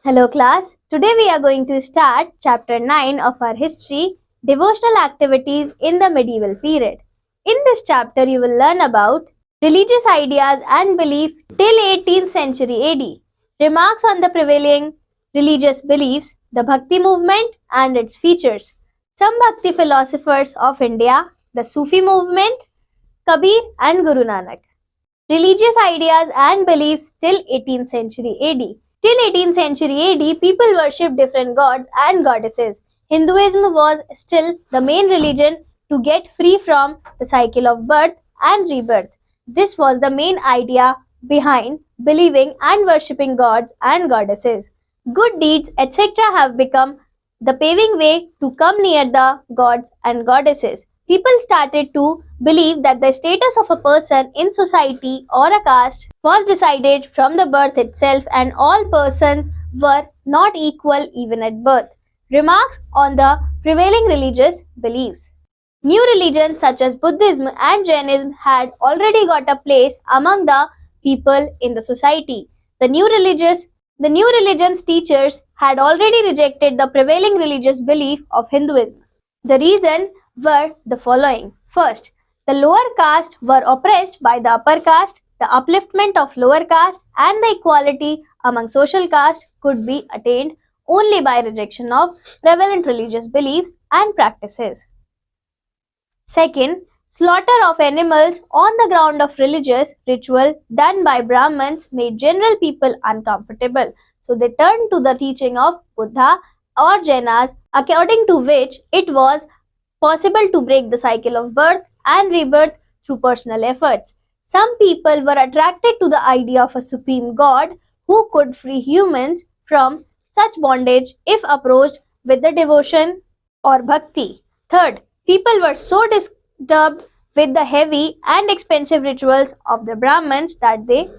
Hello class, today we are going to start chapter 9 of our history, devotional activities in the medieval period. In this chapter you will learn about religious ideas and belief till 18th century AD, remarks on the prevailing religious beliefs, the Bhakti movement and its features, some Bhakti philosophers of India, the Sufi movement, Kabir and Guru Nanak. Religious ideas and beliefs till 18th century AD. Till 18th century AD, people worshipped different gods and goddesses. Hinduism was still the main religion to get free from the cycle of birth and rebirth. This was the main idea behind believing and worshipping gods and goddesses. Good deeds, etc., have become the paving way to come near the gods and goddesses. People started to believe that the status of a person in society or a caste was decided from the birth itself and all persons were not equal even at birth. Remarks on the prevailing religious beliefs. New religions such as Buddhism and Jainism had already got a place among the people in the society. The new religion's teachers had already rejected the prevailing religious belief of Hinduism. The reason were the following. First, the lower caste were oppressed by the upper caste. The upliftment of lower caste and the equality among social caste could be attained only by rejection of prevalent religious beliefs and practices. Second, slaughter of animals on the ground of religious ritual done by Brahmins made general people uncomfortable. So they turned to the teaching of Buddha or Jainas, according to which it was possible to break the cycle of birth and rebirth through personal efforts. Some people were attracted to the idea of a supreme god who could free humans from such bondage if approached with the devotion or bhakti. Third, people were so disturbed with the heavy and expensive rituals of the Brahmins that they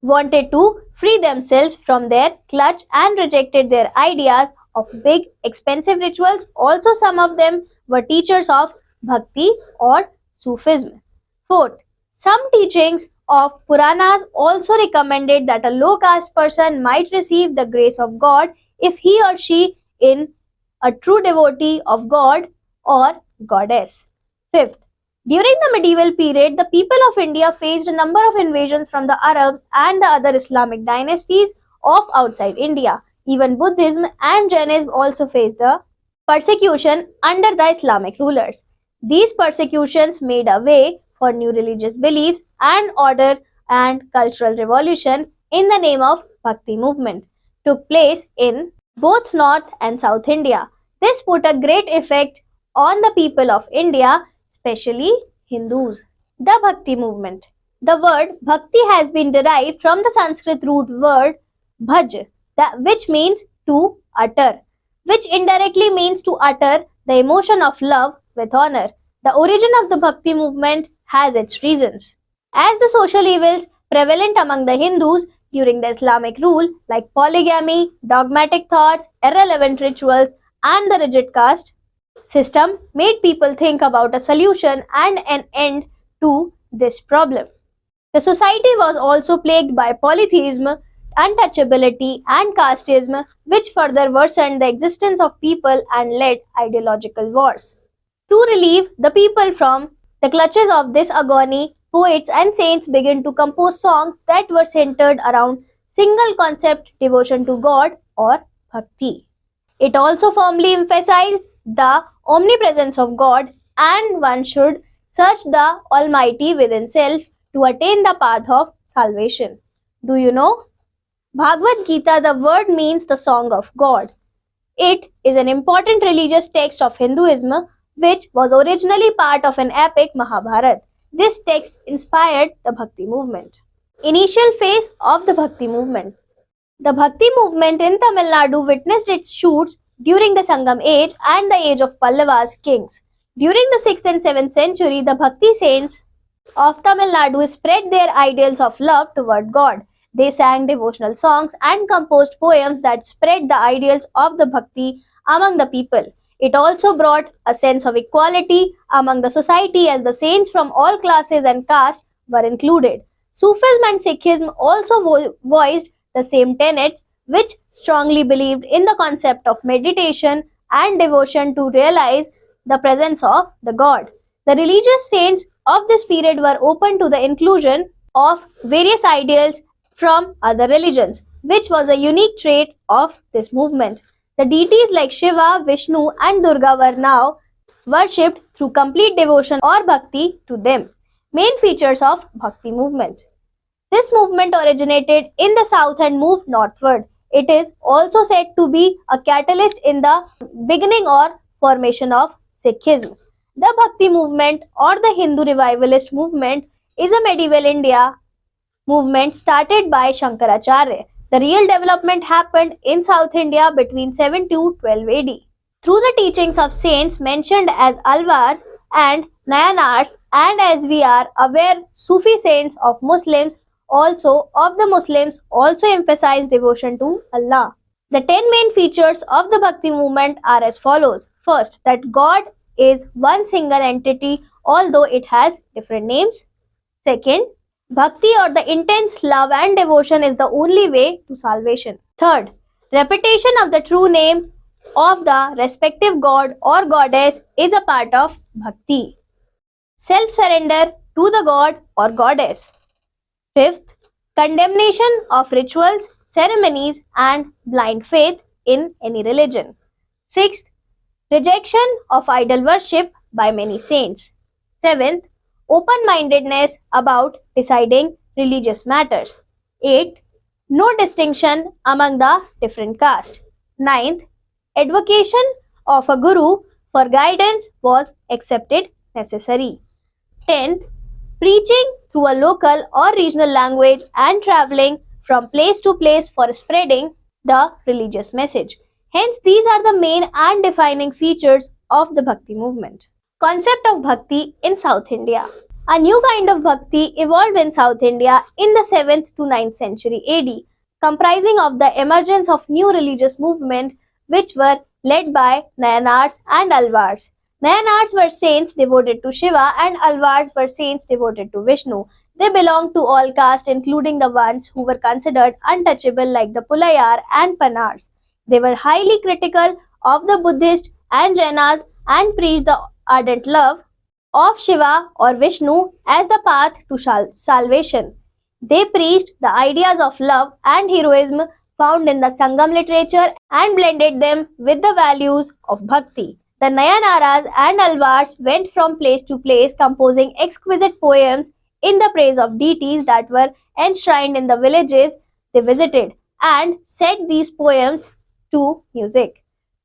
wanted to free themselves from their clutch and rejected their ideas of big expensive rituals. Also, some of them were teachers of bhakti or Sufism. Fourth, some teachings of Puranas also recommended that a low caste person might receive the grace of God if he or she is a true devotee of God or goddess. Fifth, during the medieval period, the people of India faced a number of invasions from the Arabs and the other Islamic dynasties of outside India. Even Buddhism and Jainism also faced the persecution under the Islamic rulers. These persecutions made a way for new religious beliefs and order, and cultural revolution in the name of Bhakti movement took place in both North and South India. This put a great effect on the people of India, especially Hindus. The Bhakti movement. The word Bhakti has been derived from the Sanskrit root word bhaj, which means to utter, which indirectly means to utter the emotion of love with honor. The origin of the Bhakti movement has its reasons. As the social evils prevalent among the Hindus during the Islamic rule, like polygamy, dogmatic thoughts, irrelevant rituals, and the rigid caste system, made people think about a solution and an end to this problem. The society was also plagued by polytheism, untouchability, and casteism, which further worsened the existence of people and led ideological wars. To relieve the people from the clutches of this agony, poets and saints began to compose songs that were centered around single concept devotion to God or bhakti. It also firmly emphasized the omnipresence of God and one should search the Almighty within self to attain the path of salvation. Do you know? Bhagavad Gita, the word means the song of God. It is an important religious text of Hinduism which was originally part of an epic Mahabharata. This text inspired the Bhakti movement. Initial phase of the Bhakti movement. The Bhakti movement in Tamil Nadu witnessed its shoots during the Sangam age and the age of Pallavas kings. During the 6th and 7th century, the Bhakti saints of Tamil Nadu spread their ideals of love toward God. They sang devotional songs and composed poems that spread the ideals of the Bhakti among the people. It also brought a sense of equality among the society as the saints from all classes and castes were included. Sufism and Sikhism also voiced the same tenets which strongly believed in the concept of meditation and devotion to realize the presence of the god. The religious saints of this period were open to the inclusion of various ideals from other religions, which was a unique trait of this movement. The deities like Shiva, Vishnu, and Durga were now worshipped through complete devotion or bhakti to them. Main features of Bhakti movement. This movement originated in the south and moved northward. It is also said to be a catalyst in the beginning or formation of Sikhism. The Bhakti movement or the Hindu revivalist movement is a medieval India movement started by Shankaracharya. The real development happened in South India between 7 to 12 AD. Through the teachings of saints mentioned as Alvars and Nayanars, and as we are aware, Sufi saints of the Muslims also emphasize devotion to Allah. The 10 main features of the Bhakti movement are as follows. First, that God is one single entity, although it has different names. Second, Bhakti or the intense love and devotion is the only way to salvation. Third, repetition of the true name of the respective god or goddess is a part of Bhakti. Self-surrender to the god or goddess. Fifth, condemnation of rituals, ceremonies, and blind faith in any religion. Sixth, rejection of idol worship by many saints. Seventh, open-mindedness about deciding religious matters. Eighth, no distinction among the different castes. Ninth, advocation of a guru for guidance was accepted necessary. 10th, preaching through a local or regional language and traveling from place to place for spreading the religious message. Hence, these are the main and defining features of the Bhakti movement. Concept of Bhakti in South India. A new kind of Bhakti evolved in South India in the 7th to 9th century AD, comprising of the emergence of new religious movements which were led by Nayanars and Alvars. Nayanars were saints devoted to Shiva and Alvars were saints devoted to Vishnu. They belonged to all castes, including the ones who were considered untouchable like the Pulayar and Panars. They were highly critical of the Buddhists and Jainas and preached the ardent love of Shiva or Vishnu as the path to salvation. They preached the ideas of love and heroism found in the Sangam literature and blended them with the values of Bhakti. The Nayanaras and Alvars went from place to place composing exquisite poems in the praise of deities that were enshrined in the villages they visited and set these poems to music.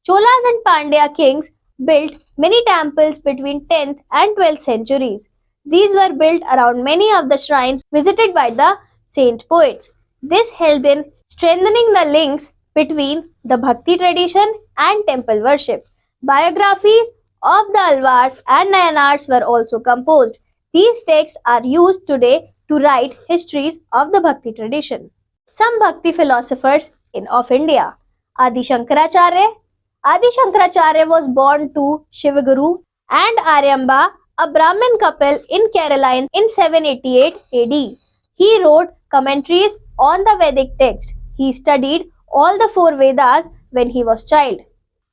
Cholas and Pandya kings built many temples between 10th and 12th centuries. These were built around many of the shrines visited by the saint poets. This helped in strengthening the links between the Bhakti tradition and temple worship. Biographies of the Alvars and Nayanars were also composed. These texts are used today to write histories of the Bhakti tradition. Some Bhakti philosophers of India. Adi Shankaracharya. Adi Shankaracharya was born to Shivaguru and Aryamba, a Brahmin couple in Kerala in 788 AD. He wrote commentaries on the Vedic text. He studied all the 4 Vedas when he was child.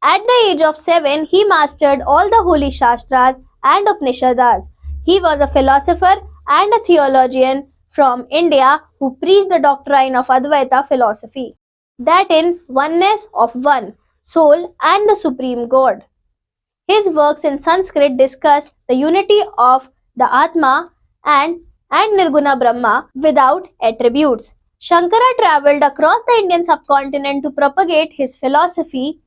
At the age of 7, he mastered all the holy Shastras and Upanishads. He was a philosopher and a theologian from India who preached the doctrine of Advaita philosophy, that in oneness of one soul and the supreme God. His works in Sanskrit discuss the unity of the Atma and Nirguna Brahma without attributes. Shankara travelled across the Indian subcontinent to propagate his philosophy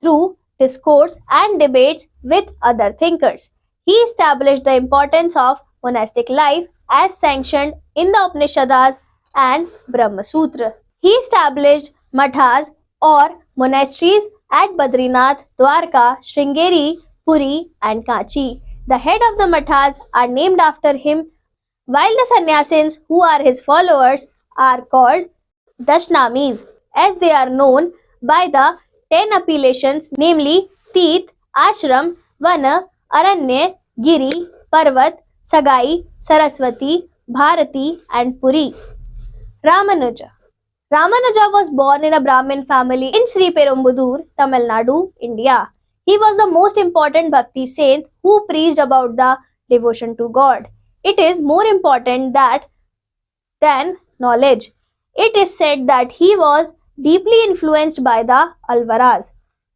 through discourse and debates with other thinkers. He established the importance of monastic life as sanctioned in the Upanishads and Brahma Sutra. He established mathas or monasteries at Badrinath, Dwarka, Sringeri, Puri and Kanchi. The head of the mathas are named after him, while the sannyasins who are his followers are called Dashnamis, as they are known by the 10 appellations, namely Teeth, Ashram, Vana, Aranya, Giri, Parvat, Sagai, Saraswati, Bharati and Puri. Ramanuja. Ramanuja was born in a Brahmin family in Sri Perumbudur, Tamil Nadu, India. He was the most important Bhakti saint who preached about the devotion to God. It is more important than knowledge. It is said that he was deeply influenced by the Alvaras.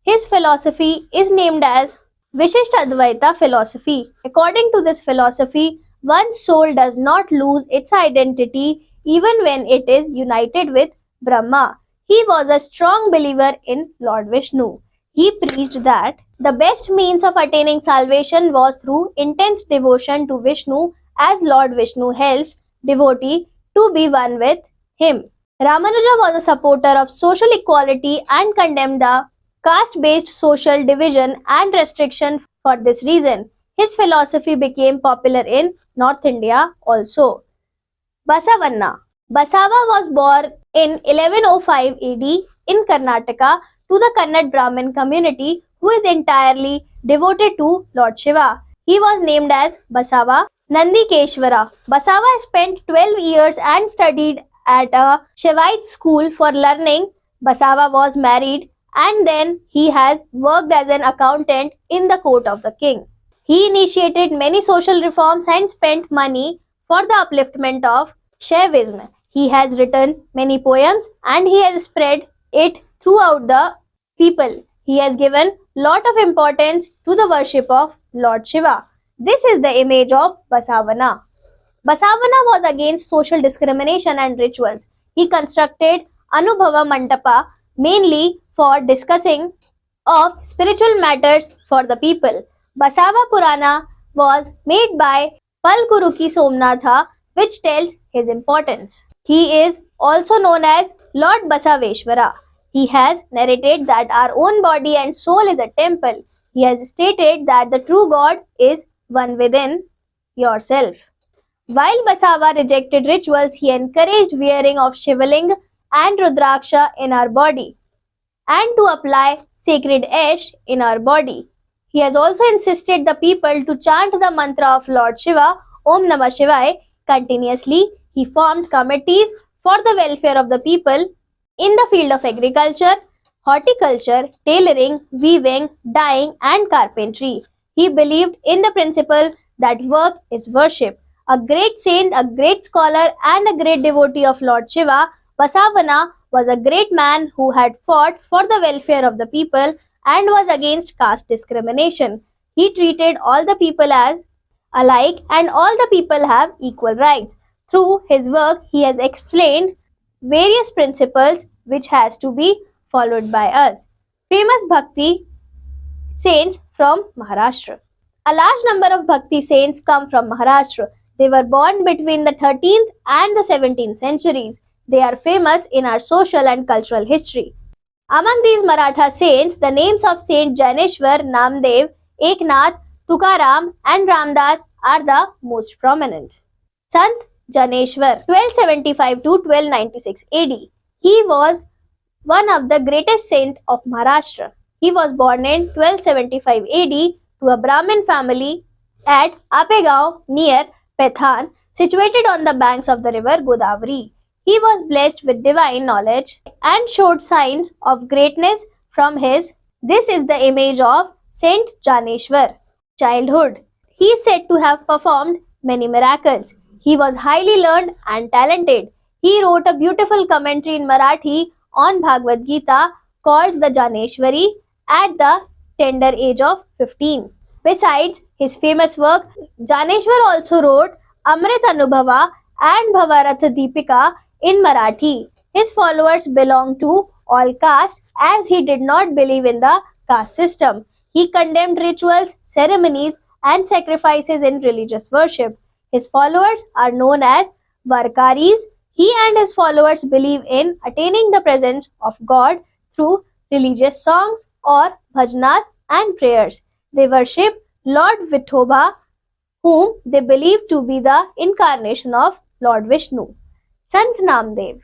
His philosophy is named as Vishishtadvaita philosophy. According to this philosophy, one's soul does not lose its identity even when it is united with Brahma. He was a strong believer in Lord Vishnu. He preached that the best means of attaining salvation was through intense devotion to Vishnu, as Lord Vishnu helps devotee to be one with him. Ramanuja was a supporter of social equality and condemned the caste-based social division and restriction. For this reason, his philosophy became popular in North India also. Basavanna. Basava was born in 1105 AD in Karnataka to the Kannada Brahmin community who is entirely devoted to Lord Shiva. He was named as Basava Nandikeshwara. Basava spent 12 years and studied at a Shaivite school for learning. Basava was married and then he has worked as an accountant in the court of the king. He initiated many social reforms and spent money for the upliftment of Shaivism. He has written many poems and he has spread it throughout the people. He has given lot of importance to the worship of Lord Shiva. This is the image of Basavana. Basavana was against social discrimination and rituals. He constructed Anubhava Mandapa mainly for discussing of spiritual matters for the people. Basava Purana was made by Palkuruki Somnatha, which tells his importance. He is also known as Lord Basaveshwara. He has narrated that our own body and soul is a temple. He has stated that the true God is one within yourself. While Basava rejected rituals, he encouraged wearing of Shivaling and Rudraksha in our body and to apply sacred ash in our body. He has also insisted the people to chant the mantra of Lord Shiva, Om Namah Shivaya, continuously. He formed committees for the welfare of the people in the field of agriculture, horticulture, tailoring, weaving, dyeing, and carpentry. He believed in the principle that work is worship. A great saint, a great scholar, and a great devotee of Lord Shiva, Basavana was a great man who had fought for the welfare of the people and was against caste discrimination. He treated all the people as alike and all the people have equal rights. Through his work, he has explained various principles which has to be followed by us. Famous Bhakti saints from Maharashtra. A large number of Bhakti saints come from Maharashtra. They were born between the 13th and the 17th centuries. They are famous in our social and cultural history. Among these Maratha saints, the names of Saint Janeshwar, Namdev, Eknath, Tukaram and Ramdas are the most prominent. Sant Janeshwar, 1275 to 1296 AD. He was one of the greatest saints of Maharashtra. He was born in 1275 AD to a Brahmin family at Apegaon near Pethan, situated on the banks of the river Godavari. He was blessed with divine knowledge and showed signs of greatness from his. This is the image of Saint Janeshwar. Childhood. He is said to have performed many miracles. He was highly learned and talented. He wrote a beautiful commentary in Marathi on Bhagavad Gita called the Janeshwari at the tender age of 15. Besides his famous work, Janeshwar also wrote Amrit Anubhava and Bhavarath Deepika in Marathi. His followers belonged to all castes as he did not believe in the caste system. He condemned rituals, ceremonies and sacrifices in religious worship. His followers are known as Varkaris. He and his followers believe in attaining the presence of God through religious songs or bhajanas and prayers. They worship Lord Vithoba, whom they believe to be the incarnation of Lord Vishnu. Sant Namdev.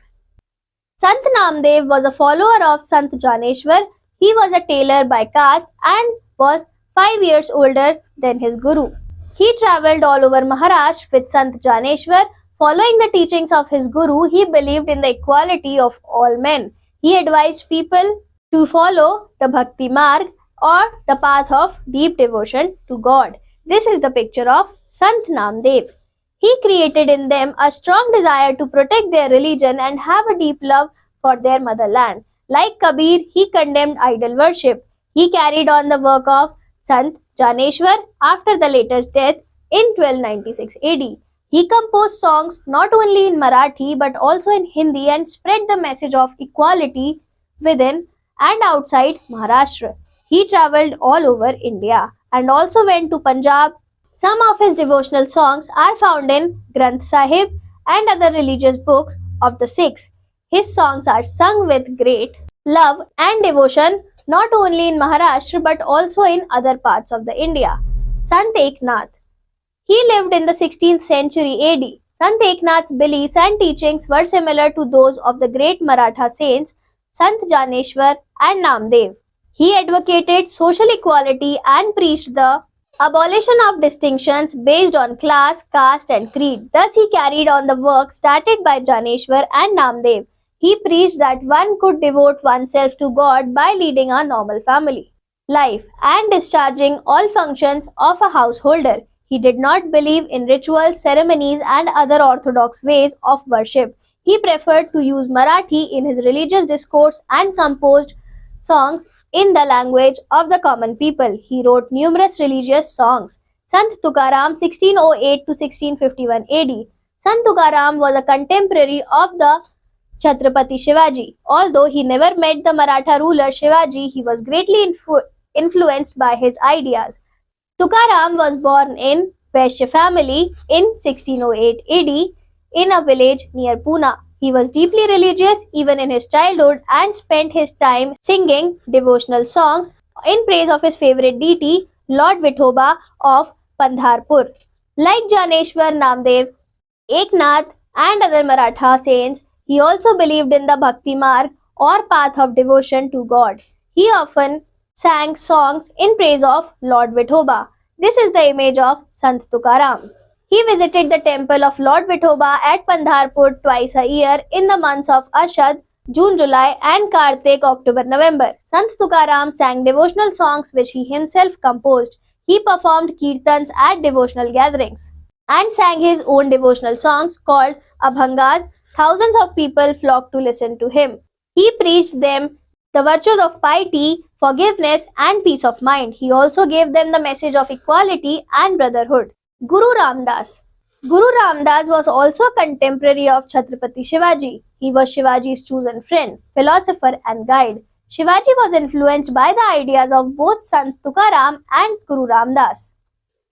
Sant Namdev was a follower of Sant Janeshwar. He was a tailor by caste and was 5 years older than his guru. He travelled all over Maharashtra with Sant Janeshwar Following the teachings of his guru, he believed in the equality of all men. He advised people to follow the Bhakti Marg or the path of deep devotion to God. This is the picture of Sant Namdev. He created in them a strong desire to protect their religion and have a deep love for their motherland. Like Kabir, he condemned idol worship. He carried on the work of Sant Janeshwar after the latter's death in 1296 AD. He composed songs not only in Marathi but also in Hindi and spread the message of equality within and outside Maharashtra. He travelled all over India and also went to Punjab. Some of his devotional songs are found in Granth Sahib and other religious books of the Sikhs. His songs are sung with great love and devotion not only in Maharashtra but also in other parts of the India. Sant Eknath. He lived in the 16th century AD. Sant Eknath's beliefs and teachings were similar to those of the great Maratha saints Sant Janeshwar and Namdev. He advocated social equality and preached the abolition of distinctions based on class, caste and creed. Thus he carried on the work started by Janeshwar and Namdev. He preached that one could devote oneself to God by leading a normal family life and discharging all functions of a householder. He did not believe in rituals, ceremonies and other orthodox ways of worship. He preferred to use Marathi in his religious discourse and composed songs in the language of the common people. He wrote numerous religious songs. Sant Tukaram 1608 to 1651 AD. Sant Tukaram was a contemporary of the Chhatrapati Shivaji. Although he never met the Maratha ruler Shivaji, he was greatly influenced by his ideas. Tukaram was born in Vaishya family in 1608 AD in a village near Pune. He was deeply religious even in his childhood and spent his time singing devotional songs in praise of his favorite deity, Lord Vithoba of Pandharpur. Like Janeshwar, Namdev, Eknath and other Maratha saints, he also believed in the Bhakti Marg or path of devotion to God. He often sang songs in praise of Lord Vithoba. This is the image of Sant Tukaram. He visited the temple of Lord Vithoba at Pandharpur twice a year in the months of Ashad, June, July and Kartik, October, November. Sant Tukaram sang devotional songs which he himself composed. He performed kirtans at devotional gatherings and sang his own devotional songs called Abhangas. Thousands of people flocked to listen to him. He preached them the virtues of piety, forgiveness and peace of mind. He also gave them the message of equality and brotherhood. Guru Ramdas. Guru Ramdas was also a contemporary of Chhatrapati Shivaji. He was Shivaji's chosen friend, philosopher and guide. Shivaji was influenced by the ideas of both Sant Tukaram and Guru Ramdas.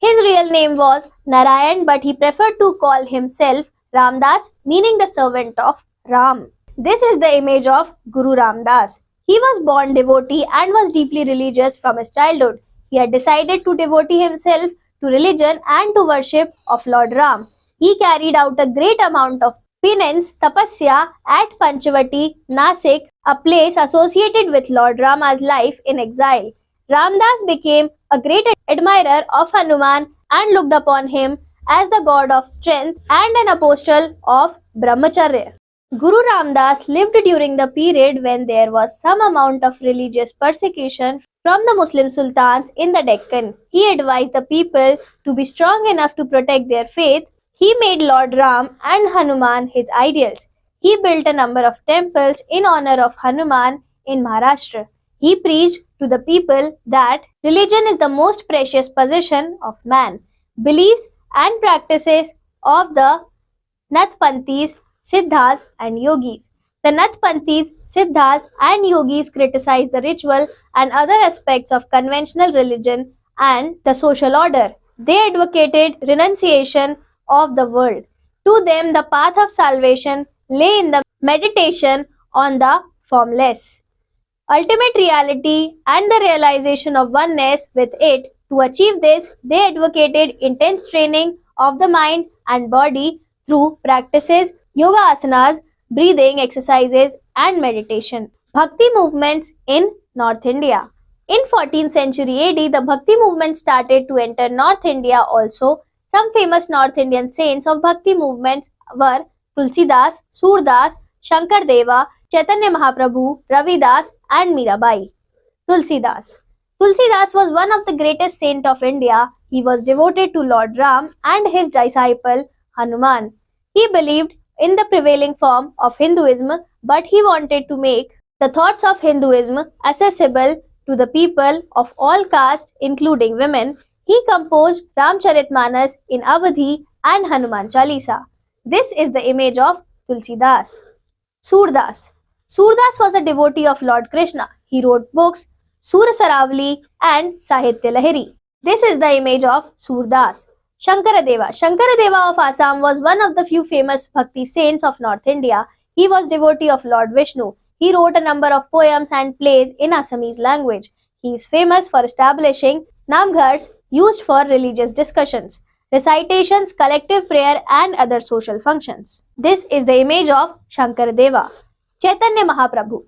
His real name was Narayan, but he preferred to call himself Ramdas, meaning the servant of Ram. This is the image of Guru Ramdas. He was born devotee and was deeply religious from his childhood. He had decided to devote himself to religion and to worship of Lord Ram. He carried out a great amount of penance, tapasya at Panchavati, Nasik, a place associated with Lord Rama's life in exile. Ramdas became a great admirer of Hanuman and looked upon him as the god of strength and an apostle of Brahmacharya. Guru Ramdas lived during the period when there was some amount of religious persecution from the Muslim sultans in the Deccan. He advised the people to be strong enough to protect their faith. He made Lord Ram and Hanuman his ideals. He built a number of temples in honor of Hanuman in Maharashtra. He preached to the people that religion is the most precious possession of man. Beliefs and practices of the Nathpanthis, Siddhas and Yogis. The Nathpanthis, Siddhas and Yogis criticized the ritual and other aspects of conventional religion and the social order. They advocated renunciation of the world. To them, the path of salvation lay in the meditation on the formless, ultimate reality and the realization of oneness with it. To achieve this, they advocated intense training of the mind and body through practices, yoga asanas, breathing exercises and meditation. Bhakti movements in North India. In 14th century AD, the Bhakti movement started to enter North India also. Some famous North Indian saints of Bhakti movements were Tulsidas, Surdas, Shankar Deva, Chaitanya Mahaprabhu, Ravidas, and Mirabai. Tulsidas. Tulsidas was one of the greatest saints of India. He was devoted to Lord Ram and his disciple Hanuman. He believed in the prevailing form of Hinduism, but he wanted to make the thoughts of Hinduism accessible to the people of all castes, including women. He composed Ramcharitmanas in Awadhi and Hanuman Chalisa. This is the image of Tulsidas. Surdas. Surdas was a devotee of Lord Krishna. He wrote books Sura Saravali and Sahitya Lahiri. This is the image of Surdas. Shankaradeva. Shankaradeva of Assam was one of the few famous Bhakti saints of North India. He was devotee of Lord Vishnu. He wrote a number of poems and plays in Assamese language. He is famous for establishing namghars used for religious discussions, recitations, collective prayer and other social functions. This is the image of Shankaradeva. Chaitanya Mahaprabhu.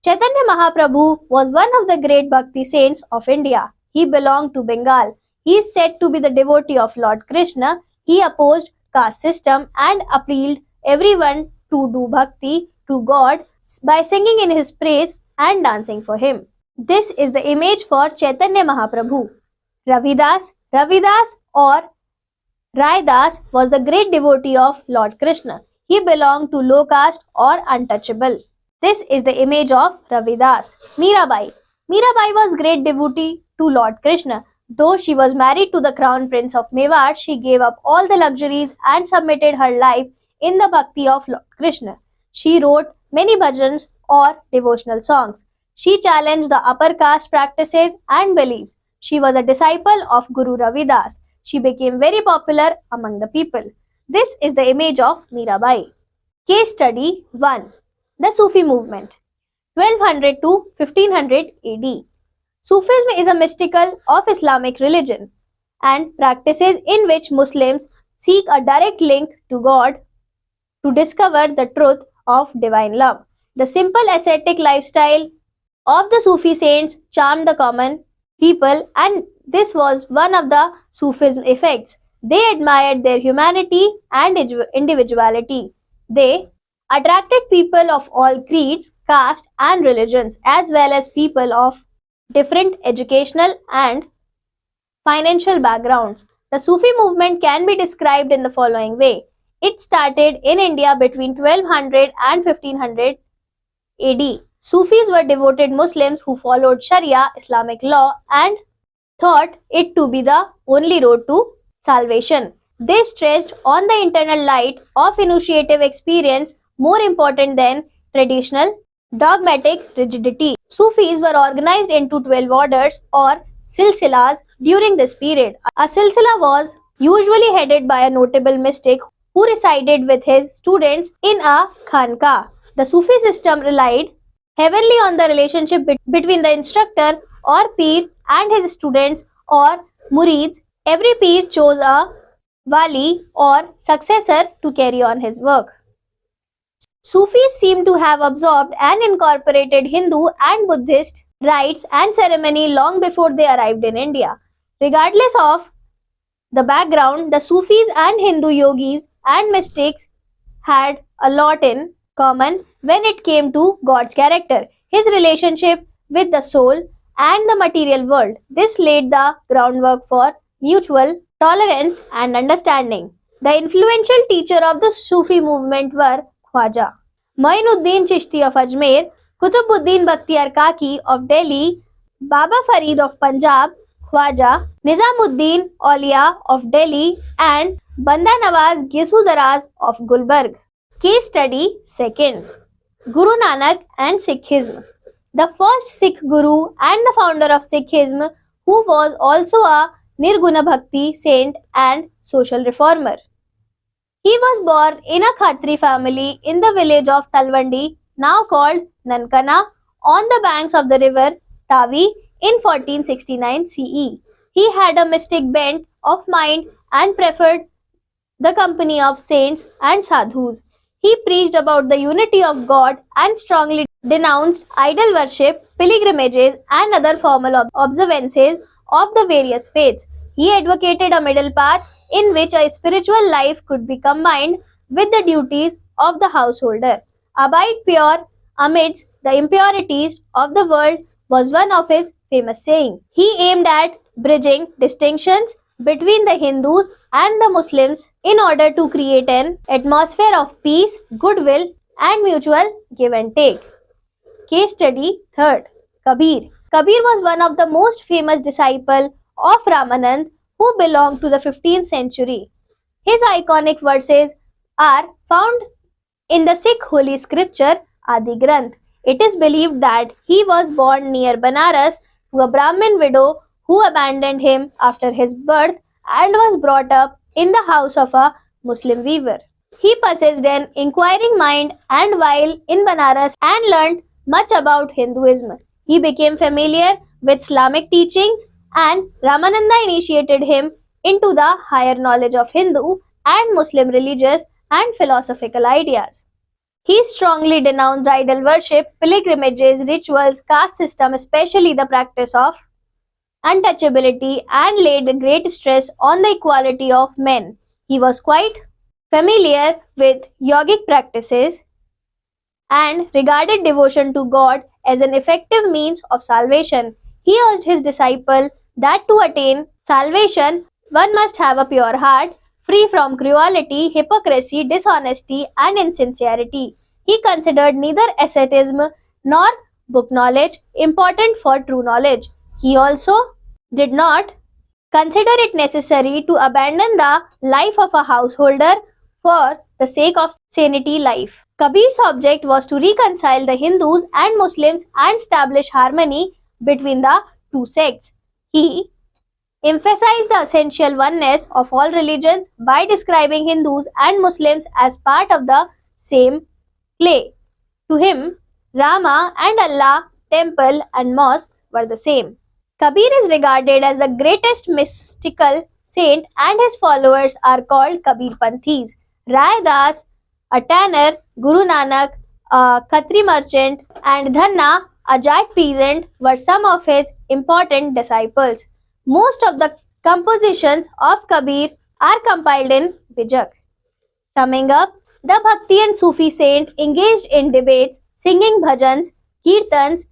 Chaitanya Mahaprabhu was one of the great Bhakti saints of India. He belonged to Bengal. He is said to be the devotee of Lord Krishna. He opposed caste system and appealed everyone to do bhakti to God by singing in his praise and dancing for him. This is the image for Chaitanya Mahaprabhu. Ravidas. Ravidas or Raidas was the great devotee of Lord Krishna. He belonged to low caste or untouchable. This is the image of Ravidas. Mirabai. Mirabai was great devotee to Lord Krishna. Though she was married to the crown prince of Mewar, she gave up all the luxuries and submitted her life in the bhakti of Lord Krishna. She wrote many bhajans or devotional songs. She challenged the upper caste practices and beliefs. She was a disciple of Guru Ravidas. She became very popular among the people. This is the image of Mirabai. Case study 1. The Sufi movement, 1200 to 1500 AD. Sufism is a mystical of Islamic religion and practices in which Muslims seek a direct link to God to discover the truth of divine love. The simple ascetic lifestyle of the Sufi saints charmed the common people, and this was one of the Sufism effects. They admired their humanity and individuality. They attracted people of all creeds, caste and religions, as well as people of different educational and financial backgrounds. The Sufi movement can be described in the following way. It started in India between 1200 and 1500 AD. Sufis were devoted Muslims who followed Sharia, Islamic law, and thought it to be the only road to salvation. They stressed on the internal light of initiative experience more important than traditional dogmatic rigidity. Sufis were organized into 12 orders or silsilas during this period. A silsila was usually headed by a notable mystic who resided with his students in a khanqa. The Sufi system relied heavily on the relationship between the instructor or peer and his students or murids. Every peer chose a wali or successor to carry on his work. Sufis seem to have absorbed and incorporated Hindu and Buddhist rites and ceremony long before they arrived in India. Regardless of the background, the Sufis and Hindu yogis and mystics had a lot in common when it came to God's character, his relationship with the soul and the material world. This laid the groundwork for mutual tolerance and understanding. The influential teacher of the Sufi movement were Khwaja Moinuddin Chishti of Ajmer, Kutubuddin Bakhtiyar Kaki of Delhi, Baba Farid of Punjab, Khwaja Nizamuddin Aulia of Delhi, and Banda Nawaz Ghesudaraz of Gulbarg. Case study 2. Guru Nanak and Sikhism. The first Sikh Guru and the founder of Sikhism, who was also a Nirguna Bhakti saint and social reformer. He was born in a Khatri family in the village of Talwandi, now called Nankana, on the banks of the river Tavi in 1469 CE. He had a mystic bent of mind and preferred the company of saints and sadhus. He preached about the unity of God and strongly denounced idol worship, pilgrimages, and other formal observances of the various faiths. He advocated a middle path in which a spiritual life could be combined with the duties of the householder. Abide pure amidst the impurities of the world was one of his famous sayings. He aimed at bridging distinctions between the Hindus and the Muslims in order to create an atmosphere of peace, goodwill, and mutual give and take. Case study third, Kabir. Kabir was one of the most famous disciples of Ramanand who belonged to the 15th century. His iconic verses are found in the Sikh holy scripture Adi Granth. It is believed that he was born near Banaras to a Brahmin widow who abandoned him after his birth and was brought up in the house of a Muslim weaver. He possessed an inquiring mind and while in Banaras and learned much about Hinduism. He became familiar with Islamic teachings and Ramananda initiated him into the higher knowledge of Hindu and Muslim religious and philosophical ideas. He strongly denounced idol worship, pilgrimages, rituals, caste system, especially the practice of untouchability, and laid great stress on the equality of men. He was quite familiar with yogic practices and regarded devotion to God as an effective means of salvation. He urged his disciple that to attain salvation, one must have a pure heart, free from cruelty, hypocrisy, dishonesty, and insincerity. He considered neither asceticism nor book knowledge important for true knowledge. He also did not consider it necessary to abandon the life of a householder for the sake of sanity life. Kabir's object was to reconcile the Hindus and Muslims and establish harmony between the two sects. He emphasized the essential oneness of all religions by describing Hindus and Muslims as part of the same clay. To him, Rama and Allah, temple and mosques were the same. Kabir is regarded as the greatest mystical saint and his followers are called Kabir Panthis. Rai Das, a tanner, Guru Nanak, a Khatri merchant, and Dhanna, a Jat peasant, were some of his important disciples. Most of the compositions of Kabir are compiled in Bijak. Summing up, the Bhakti and Sufi saint engaged in debates, singing bhajans, kirtans,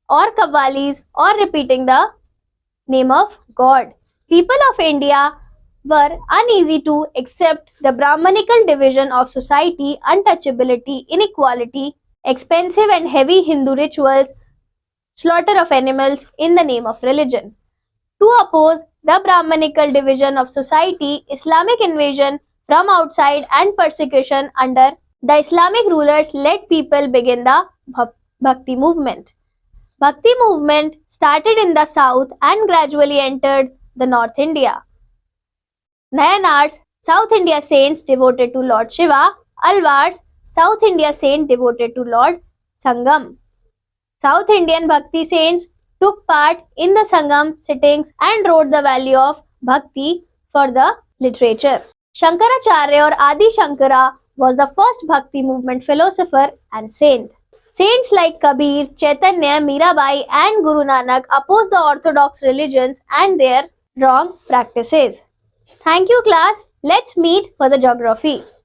or qawwalis, or repeating the name of God. People of India were uneasy to accept the Brahmanical division of society, untouchability, inequality, expensive and heavy Hindu rituals, slaughter of animals in the name of religion. To oppose the Brahmanical division of society, Islamic invasion from outside and persecution under the Islamic rulers led people begin the Bhakti movement. Bhakti movement started in the south and gradually entered the North India. Nayanars, South India saints devoted to Lord Shiva, Alvars, South India saint devoted to Lord Sangam. South Indian Bhakti saints took part in the Sangam sittings and wrote the value of Bhakti for the literature. Shankaracharya or Adi Shankara was the first Bhakti movement philosopher and saint. Saints like Kabir, Chaitanya, Mirabai and Guru Nanak opposed the orthodox religions and their wrong practices. Thank you class. Let's meet for the geography.